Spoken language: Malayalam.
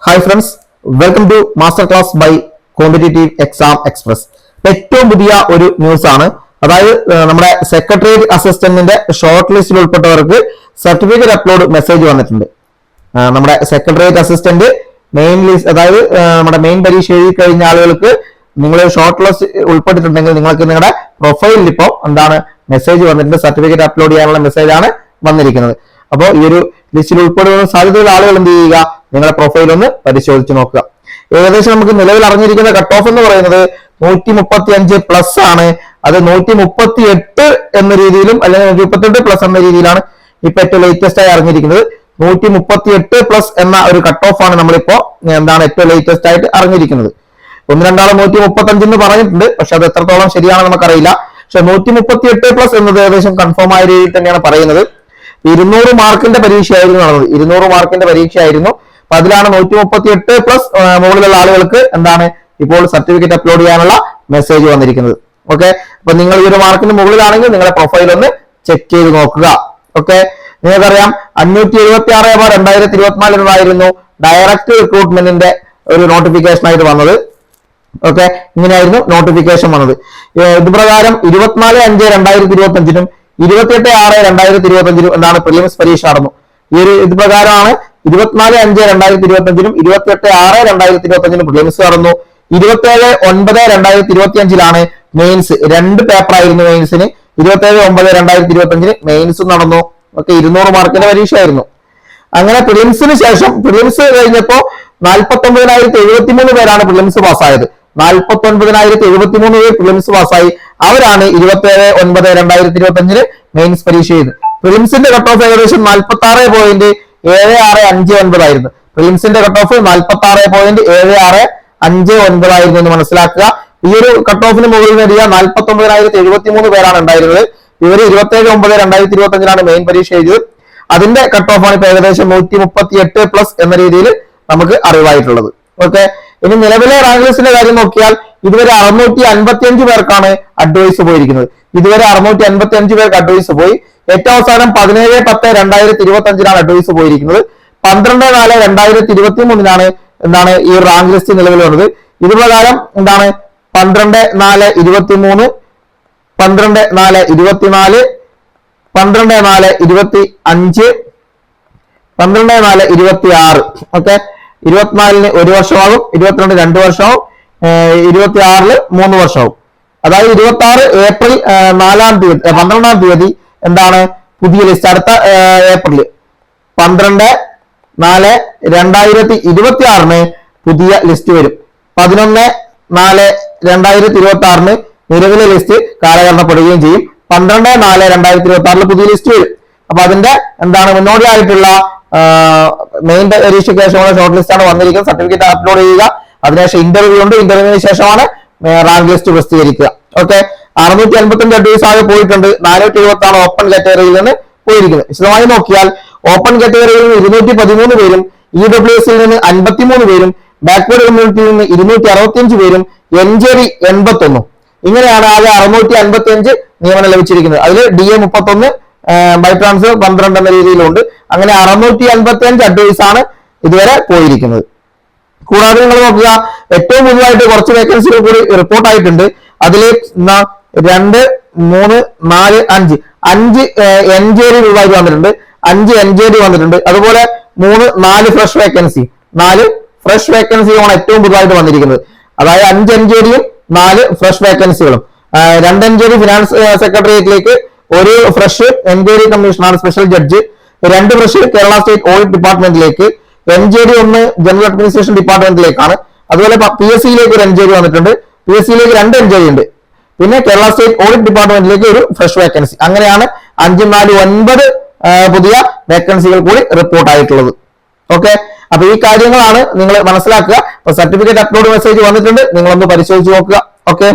Hi friends, welcome to Masterclass by Competitive Exam Express. ഏറ്റവും പുതിയ ഒരു ന്യൂസ് ആണ്. അതായത് നമ്മുടെ സെക്രട്ടേറിയറ്റ് അസിസ്റ്റന്റിന്റെ ഷോർട്ട് ലിസ്റ്റിൽ ഉൾപ്പെട്ടവർക്ക് സർട്ടിഫിക്കറ്റ് അപ്ലോഡ് മെസ്സേജ് വന്നിട്ടുണ്ട്. നമ്മുടെ സെക്രട്ടേറിയറ്റ് അസിസ്റ്റന്റ് മെയിൻ ലിസ്റ്റ്, അതായത് നമ്മുടെ മെയിൻ പരീക്ഷ എഴുതി കഴിഞ്ഞ ആളുകൾക്ക് നിങ്ങൾ ഷോർട്ട് ലിസ്റ്റ് ഉൾപ്പെട്ടിട്ടുണ്ടെങ്കിൽ നിങ്ങൾക്ക് നിങ്ങളുടെ പ്രൊഫൈലിൽ ഇപ്പോൾ എന്താണ് മെസ്സേജ് വന്നിട്ടുണ്ട്. സർട്ടിഫിക്കറ്റ് അപ്ലോഡ് ചെയ്യാനുള്ള മെസ്സേജ് ആണ് വന്നിരിക്കുന്നത്. അപ്പോൾ ഈ ഒരു ലിസ്റ്റിൽ ഉൾപ്പെടുന്ന സാധ്യതയുള്ള ആളുകൾ എന്ത് ചെയ്യുക, നിങ്ങളുടെ പ്രൊഫൈൽ ഒന്ന് പരിശോധിച്ച് നോക്കുക. ഏകദേശം നമുക്ക് നിലവിൽ അറിഞ്ഞിരിക്കുന്ന കട്ട് ഓഫ് എന്ന് പറയുന്നത് 135+ ആണ്. അത് 138 എന്ന രീതിയിലും അല്ലെങ്കിൽ 138+ എന്ന രീതിയിലാണ് ഇപ്പൊ ഏറ്റവും ലേറ്റസ്റ്റ് ആയി അറിഞ്ഞിരിക്കുന്നത്. 138+ എന്ന ഒരു കട്ട് ഓഫ് ആണ് നമ്മളിപ്പോ എന്താണ് ഏറ്റവും ലേറ്റസ്റ്റ് ആയിട്ട് അറിഞ്ഞിരിക്കുന്നത്. ഒന്ന് രണ്ടാളും 135 എന്ന് പറഞ്ഞിട്ടുണ്ട്, പക്ഷെ അത് എത്രത്തോളം ശരിയാണെന്ന് നമുക്കറിയില്ല. പക്ഷെ 138+ എന്നത് ഏകദേശം കൺഫേം ആയ രീതിയിൽ തന്നെയാണ് പറയുന്നത്. 200 മാർക്കിന്റെ പരീക്ഷയായിരുന്നു നടന്നത്. 200 മാർക്കിന്റെ പരീക്ഷയായിരുന്നു. അപ്പൊ അതിലാണ് 138+ മുകളിലുള്ള ആളുകൾക്ക് എന്താണ് ഇപ്പോൾ സർട്ടിഫിക്കറ്റ് അപ്ലോഡ് ചെയ്യാനുള്ള മെസ്സേജ് വന്നിരിക്കുന്നത്. ഓക്കെ, അപ്പൊ നിങ്ങൾ ഈ ഒരു മാർക്കിന് മുകളിലാണെങ്കിൽ നിങ്ങളുടെ പ്രൊഫൈൽ ഒന്ന് ചെക്ക് ചെയ്ത് നോക്കുക. ഓക്കെ, നിങ്ങൾക്കറിയാം 576/2024 എന്നതായിരുന്നു ഡയറക്റ്റ് റിക്രൂട്ട്മെന്റിന്റെ ഒരു നോട്ടിഫിക്കേഷൻ ആയിട്ട് വന്നത്. ഓക്കെ, ഇങ്ങനെയായിരുന്നു നോട്ടിഫിക്കേഷൻ വന്നത്. ഇതുപ്രകാരം 24/5/2025 28/6/2025 എന്താണ് പ്രിലിംസ് പരീക്ഷ നടന്നു. ഈ ഒരു ഇത് പ്രകാരമാണ് 24/5/2025 28/6/2025 പ്രിലിംസ് നടന്നു. 27/9/2025 മെയിൻസ്, 2 പേപ്പർ ആയിരുന്നു മെയിൻസിന്. 27/9/2025 മെയിൻസും നടന്നു. ഓക്കെ, 200 മാർക്കിന്റെ പരീക്ഷയായിരുന്നു. അങ്ങനെ പ്രിലിംസിന് ശേഷം പ്രിലിംസ് കഴിഞ്ഞപ്പോ 49,073 പേരാണ് പ്രിലിംസ് പാസ്സായത്. 49,073 പേർ പ്രിലിംസ് പാസ്സായി. അവരാണ് 27/9/2025 മെയിൻസ് പരീക്ഷ ചെയ്ത്. പ്രിലിംസിന്റെ കട്ട് ഓഫ് ഏകദേശം 46.7659 ആയിരുന്നു. പ്രിലിംസിന്റെ കട്ട് ഓഫ് 46.7659 ആയിരുന്നു എന്ന് മനസ്സിലാക്കുക. ഈ ഒരു കട്ട് ഓഫിന് മുകളിൽ നേടിയ 49,073 പേരാണ് ഉണ്ടായിരുന്നത്. ഇവര് 27/9/2025 മെയിൻ പരീക്ഷ ചെയ്തത്. അതിന്റെ കട്ട് ഓഫ് ആണ് ഇപ്പൊ ഏകദേശം 138+ എന്ന രീതിയിൽ നമുക്ക് അറിവായിട്ടുള്ളത്. ഓക്കെ, ഇനി നിലവിലെ റാങ്ക് ലിസ്റ്റിന്റെ കാര്യം നോക്കിയാൽ ഇതുവരെ 655 പേർക്കാണ് അഡ്വൈസ് പോയിരിക്കുന്നത്. ഇതുവരെ 655 പേർക്ക് അഡ്വൈസ് പോയി. ഏറ്റവും അവസാനം 17/10/2025 അഡ്വൈസ് പോയിരിക്കുന്നത്. 12/4/2023 എന്താണ് ഈ റാങ്ക് ലിസ്റ്റ് നിലവിൽ വന്നത്. ഇത് പ്രകാരം എന്താണ് 12/4/23, 12/4/24, 12/4/25, 12/4/26. ഓക്കെ, 24-ന് 1 വർഷമാകും, 22 2 വർഷമാവും, 26-ല് 3 വർഷമാവും. അതായത് 26 ഏപ്രിൽ 12-ാം തീയതി എന്താണ് പുതിയ ലിസ്റ്റ്. അടുത്ത ഏപ്രിൽ 12/4/2026 പുതിയ ലിസ്റ്റ് വരും. 11/4/2026 നിലവിലെ ലിസ്റ്റ് കാലഹരണപ്പെടുകയും ചെയ്യും. 12/4/2026 പുതിയ ലിസ്റ്റ് വരും. അപ്പൊ അതിന്റെ എന്താണ് മുന്നോടിയായിട്ടുള്ള മെയിൻ പരീക്ഷയ്ക്ക് ശേഷമുള്ള ഷോർട്ട് ലിസ്റ്റ് ആണ് വന്നിരിക്കുന്നത്. സർട്ടിഫിക്കറ്റ് അപ്ലോഡ് ചെയ്യുക. അതിനുശേഷം ഇന്റർവ്യൂ ഉണ്ട്. ഇന്റർവ്യൂവിന് ശേഷമാണ് റാങ്ക് ലിസ്റ്റ് പ്രസിദ്ധീകരിക്കുക. ഓക്കെ, 655 അഡ്വൈസ് ആകെ പോയിട്ടുണ്ട്. 470 ആണ് ഓപ്പൺ കാറ്റഗറിയിൽ നിന്ന് പോയിരിക്കുന്നത്. വിശദമായി നോക്കിയാൽ ഓപ്പൺ കാറ്റഗറിയിൽ നിന്ന് 213 പേരും, EWSൽ നിന്ന് 53 പേരും, ബാക്ക്വേർഡ് കമ്മ്യൂണിറ്റിയിൽ നിന്ന് 265 പേരും, NJD 81. ഇങ്ങനെയാണ് ആകെ 655 നിയമനം ലഭിച്ചിരിക്കുന്നത്. അതിൽ DA 31, ബൈ ട്രാൻസ്ഫർ 12 എന്ന രീതിയിലുണ്ട്. അങ്ങനെ 655 അഡ്വൈസ് ആണ് ഇതുവരെ പോയിരിക്കുന്നത്. കൂടാതെ നിങ്ങൾ നോക്കുക, ഏറ്റവും പുതുതായിട്ട് കുറച്ച് വേക്കൻസികൾ കൂടി റിപ്പോർട്ട് ആയിട്ടുണ്ട്. അതിൽ 2, 3, 4, 5 NJD പുതുതായിട്ട് വന്നിട്ടുണ്ട്. 5 NJD വന്നിട്ടുണ്ട്. അതുപോലെ 3, 4 ഫ്രഷ് വേക്കൻസി, 4 ഫ്രഷ് വേക്കൻസികളാണ് ഏറ്റവും പുതുതായിട്ട് വന്നിരിക്കുന്നത്. അതായത് 5 NJDയും 4 ഫ്രഷ് വേക്കൻസികളും. 2 NJD ഫിനാൻസ് സെക്രട്ടേറിയറ്റിലേക്ക്, 1 fresh enquiry commissioner special judge, 2 fresh Kerala state audit ഡിപ്പാർട്ട്മെന്റിലേക്ക്, NJD 1 ജനറൽ അഡ്മിനിസ്ട്രേഷൻ ഡിപ്പാർട്ട്മെന്റിലേക്കാണ്. അതുപോലെ PSCയിലേക്ക് ഒരു NJD വന്നിട്ടുണ്ട്. PSCയിലേക്ക് 2 NJD ഉണ്ട്. പിന്നെ കേരള സ്റ്റേറ്റ് ഓഡിറ്റ് ഡിപ്പാർട്ട്മെന്റിലേക്ക് ഒരു ഫ്രഷ് വേക്കൻസി. അങ്ങനെയാണ് 5, 4, 9 പുതിയ വേക്കൻസികൾ കൂടി റിപ്പോർട്ട് ആയിട്ടുള്ളത്. ഓക്കെ, അപ്പൊ ഈ കാര്യങ്ങളാണ് നിങ്ങൾ മനസ്സിലാക്കുക. സർട്ടിഫിക്കറ്റ് അപ്ലോഡ് മെസ്സേജ് വന്നിട്ടുണ്ട്, നിങ്ങളൊന്ന് പരിശോധിച്ച് നോക്കുക. ഓക്കെ.